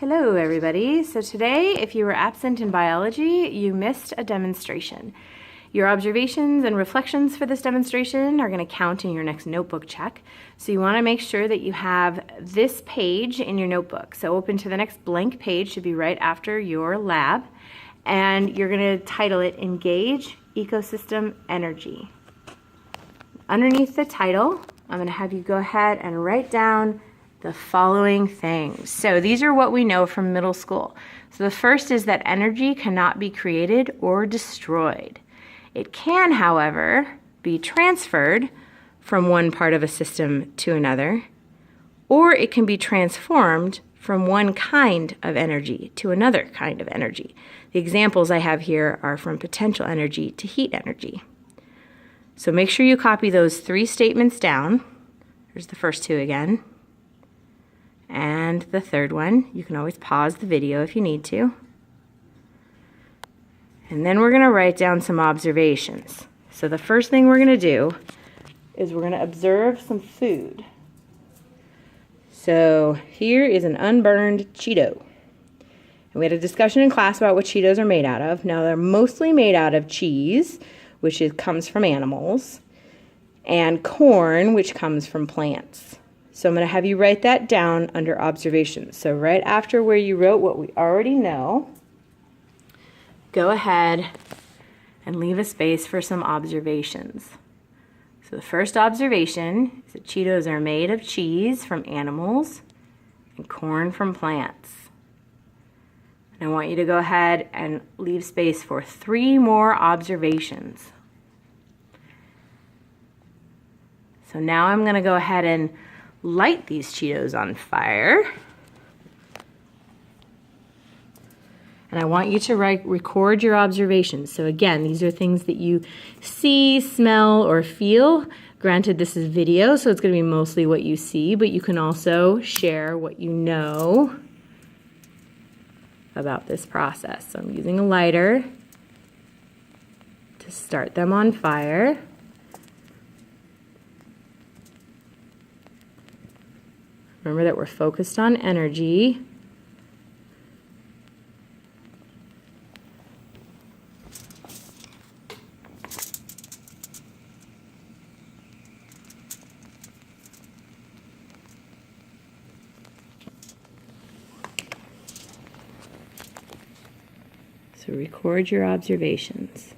Hello everybody. So today, if you were absent in biology, you missed a demonstration. Your observations and reflections for this demonstration are going to count in your next notebook check. So you want to make sure that you have this page in your notebook. So open to the next blank page, should be right after your lab. And you're going to title it Engage Ecosystem Energy. Underneath the title, I'm going to have you go ahead and write down the following things. So these are what we know from middle school. So the first is that energy cannot be created or destroyed. It can, however, be transferred from one part of a system to another, or it can be transformed from one kind of energy to another kind of energy. The examples I have here are from potential energy to heat energy. So make sure you copy those three statements down. There's the first two again. And the third one, you can always pause the video if you need to. And then we're going to write down some observations. So the first thing we're going to do is we're going to observe some food. So here is an unburned Cheeto. And we had a discussion in class about what Cheetos are made out of. Now they're mostly made out of cheese, which comes from animals, and corn, which comes from plants. So I'm going to have you write that down under observations. So right after where you wrote what we already know, go ahead and leave a space for some observations. So the first observation is that Cheetos are made of cheese from animals and corn from plants. And I want you to go ahead and leave space for 3 more observations. So now I'm going to go ahead and light these Cheetos on fire. And I want you to record your observations. So again, these are things that you see, smell, or feel. Granted, this is video, so it's going to be mostly what you see, but you can also share what you know about this process. So I'm using a lighter to start them on fire. Remember that we're focused on energy. So record your observations.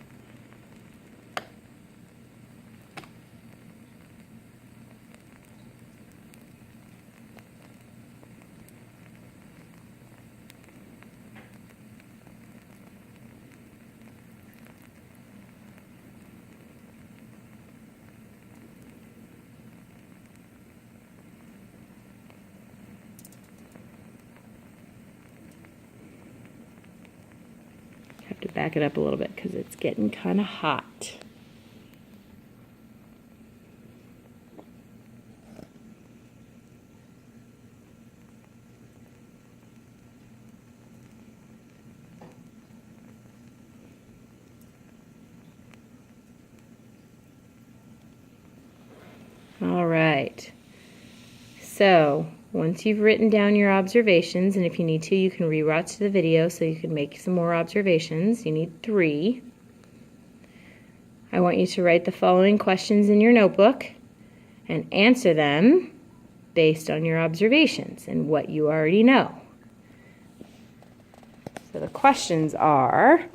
Have to back it up a little bit because it's getting kind of hot. All right. So once you've written down your observations, and if you need to, you can rewatch the video so you can make some more observations. You need 3. I want you to write the following questions in your notebook and answer them based on your observations and what you already know. So the questions are,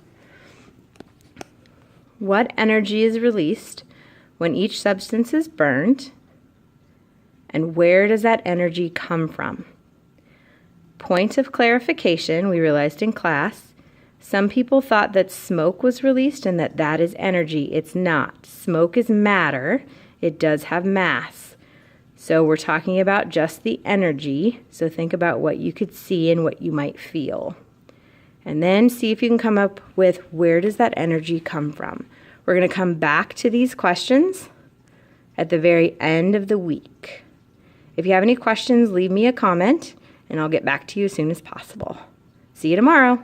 what energy is released when each substance is burned? And where does that energy come from? Point of clarification, we realized in class, some people thought that smoke was released and that is energy. It's not. Smoke is matter. It does have mass. So we're talking about just the energy. So think about what you could see and what you might feel. And then see if you can come up with where does that energy come from. We're going to come back to these questions at the very end of the week. If you have any questions, leave me a comment, and I'll get back to you as soon as possible. See you tomorrow.